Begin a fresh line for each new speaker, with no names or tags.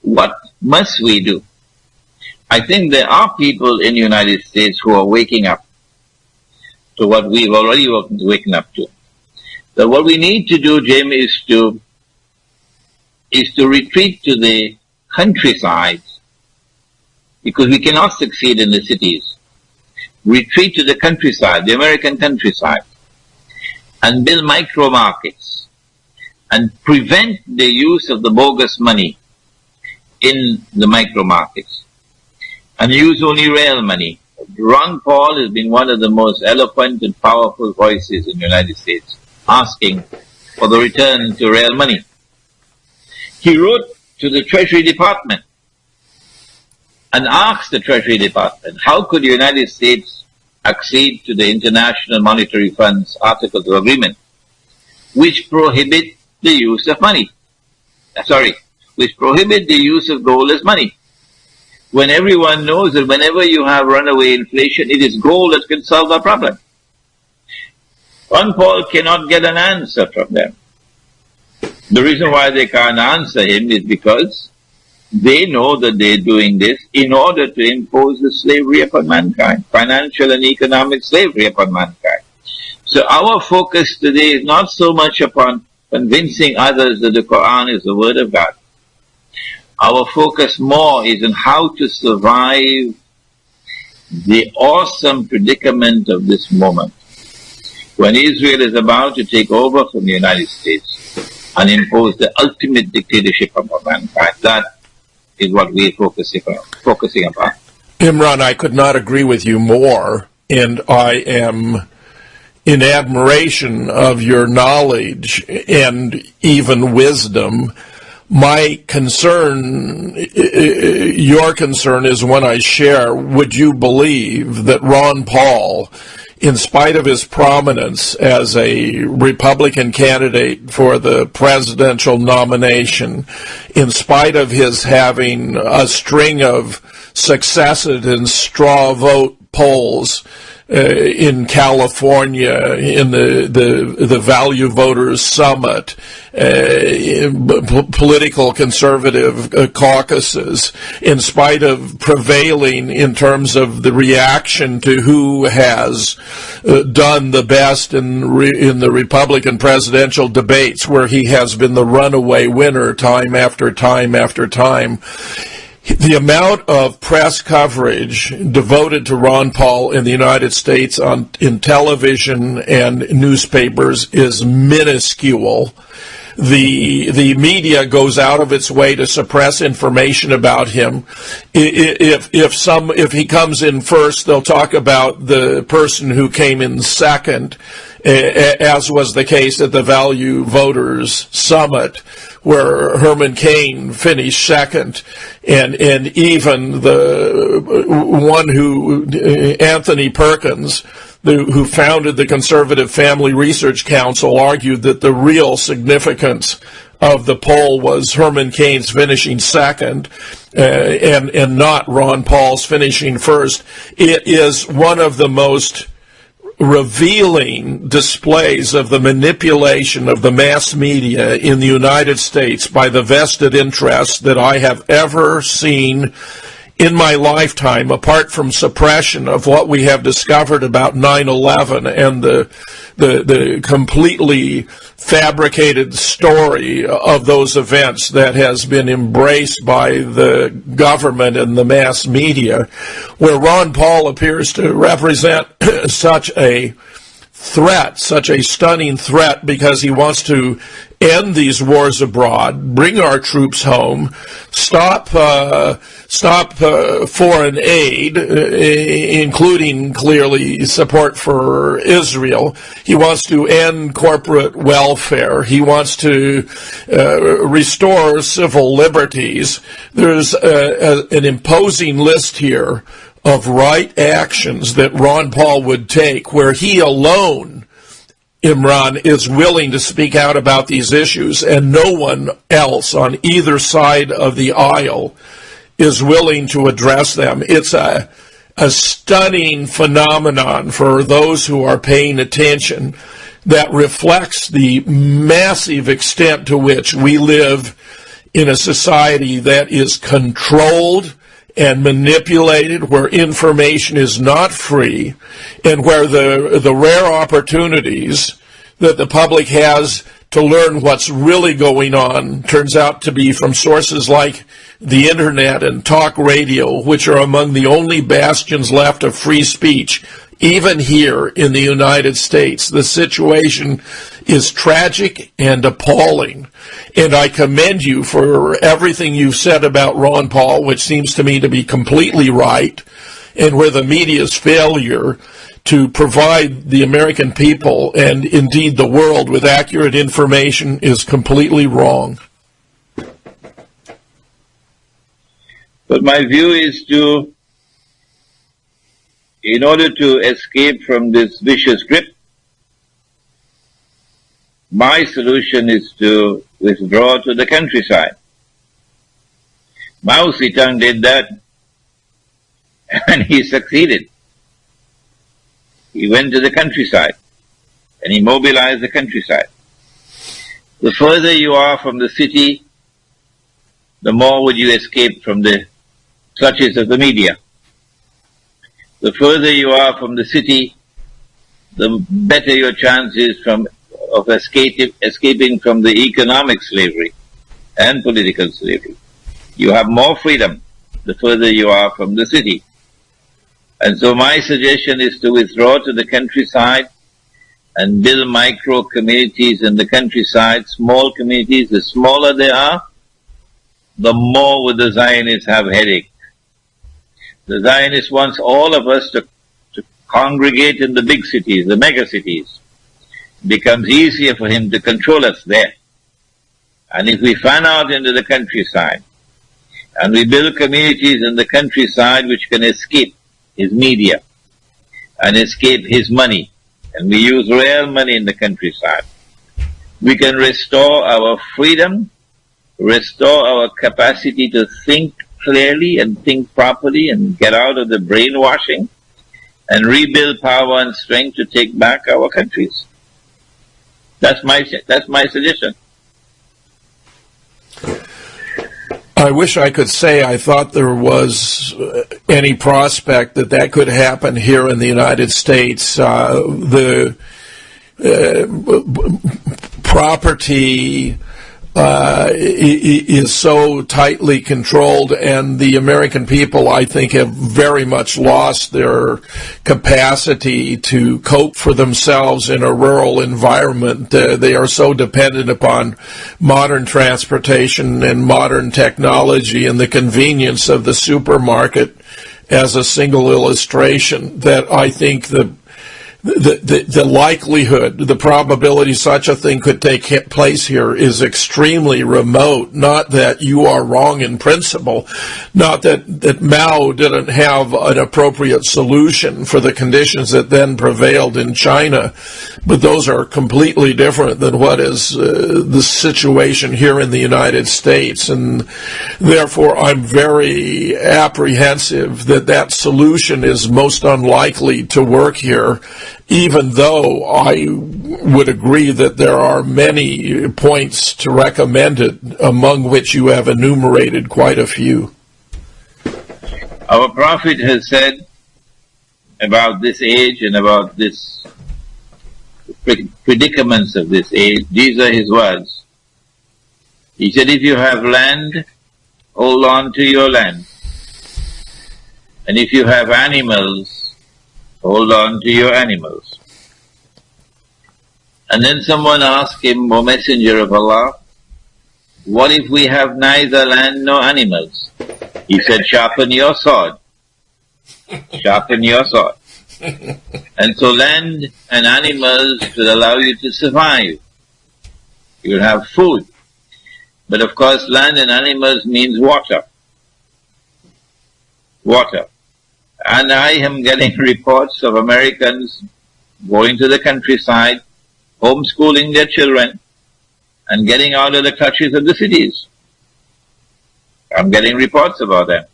What must we do? I think there are people in the United States who are waking up to what we've already waken up to. So what we need to do, Jim, is to retreat to the countryside, because we cannot succeed in the cities. Retreat to the countryside, the American countryside, and build micro markets and prevent the use of the bogus money in the micro markets and use only real money. Ron Paul has been one of the most eloquent and powerful voices in the United States, asking for the return to real money. He wrote to the Treasury Department and asked the Treasury Department, how could the United States accede to the International Monetary Fund's Articles of Agreement, which prohibit the use of money? Which prohibit the use of gold as money. When everyone knows that whenever you have runaway inflation, it is gold that can solve the problem. Ron Paul cannot get an answer from them. The reason why they can't answer him is because they know that they're doing this in order to impose the slavery upon mankind, financial and economic slavery upon mankind. So our focus today is not so much upon convincing others that the Quran is the word of God. Our focus more is on how to survive the awesome predicament of this moment, when Israel is about to take over from the United States and impose the ultimate dictatorship upon mankind. That is what we're focusing upon.
Imran, I could not agree with you more, and I am in admiration of your knowledge and even wisdom. My concern, your concern, is one I share. Would you believe that Ron Paul, in spite of his prominence as a Republican candidate for the presidential nomination, in spite of his having a string of successes in straw vote polls in California, in the Value Voters Summit, political conservative caucuses, in spite of prevailing in terms of the reaction to who has done the best in the Republican presidential debates, where he has been the runaway winner time after time after time. The amount of press coverage devoted to Ron Paul in the United States in television and newspapers is minuscule. The media goes out of its way to suppress information about him. If he comes in first, they'll talk about the person who came in second, as was the case at the Value Voters Summit, where Herman Cain finished second, and even the one who, Anthony Perkins, who founded the Conservative Family Research Council, argued that the real significance of the poll was Herman Cain's finishing second, and not Ron Paul's finishing first. It is one of the most revealing displays of the manipulation of the mass media in the United States by the vested interests that I have ever seen in my lifetime, apart from suppression of what we have discovered about 9/11 and the completely fabricated story of those events that has been embraced by the government and the mass media, where Ron Paul appears to represent such a threat, such a stunning threat, because he wants to end these wars abroad, bring our troops home, stop foreign aid, including clearly support for Israel. He wants to end corporate welfare. He wants to restore civil liberties. There's an imposing list here of right actions that Ron Paul would take, where he alone, Imran, is willing to speak out about these issues, and no one else on either side of the aisle is willing to address them. It's a stunning phenomenon for those who are paying attention that reflects the massive extent to which we live in a society that is controlled and manipulated, where information is not free, and where the rare opportunities that the public has to learn what's really going on turns out to be from sources like the internet and talk radio, which are among the only bastions left of free speech, even here in the United States. The situation is tragic and appalling. And I commend you for everything you've said about Ron Paul, which seems to me to be completely right, and where the media's failure to provide the American people and indeed the world with accurate information is completely wrong.
But my view is in order to escape from this vicious grip, my solution is to withdraw to the countryside. Mao Zedong did that, and he succeeded. He went to the countryside, and he mobilized the countryside. The further you are from the city, the more would you escape from the clutches of the media. The further you are from the city, the better your chances of escaping from the economic slavery and political slavery. You have more freedom the further you are from the city. And so my suggestion is to withdraw to the countryside and build micro communities in the countryside, small communities. The smaller they are, the more would the Zionists have headache. The Zionist wants all of us to congregate in the big cities, the mega cities. It becomes easier for him to control us there. And if we fan out into the countryside, and we build communities in the countryside which can escape his media and escape his money, and we use real money in the countryside, we can restore our freedom, restore our capacity to think clearly and think properly and get out of the brainwashing and rebuild power and strength to take back our countries. That's my suggestion.
I wish I could say I thought there was any prospect that could happen here in the United States. The property is so tightly controlled, and the American people, I think, have very much lost their capacity to cope for themselves in a rural environment. They are so dependent upon modern transportation and modern technology and the convenience of the supermarket as a single illustration that I think the likelihood, the probability such a thing could take place here is extremely remote. Not that you are wrong in principle, not that Mao didn't have an appropriate solution for the conditions that then prevailed in China, but those are completely different than what is the situation here in the United States, and therefore I'm very apprehensive that solution is most unlikely to work here, even though I would agree that there are many points to recommend it, among which you have enumerated quite a few.
Our Prophet has said about this age and about this predicaments of this age, these are his words. He said, if you have land, hold on to your land. And if you have animals, hold on to your animals. And then someone asked him, O Messenger of Allah, what if we have neither land nor animals? He said, sharpen your sword. Sharpen your sword. And so land and animals will allow you to survive. You will have food. But of course, land and animals means water. Water. And I am getting reports of Americans going to the countryside, homeschooling their children, and getting out of the clutches of the cities. I'm getting reports about them.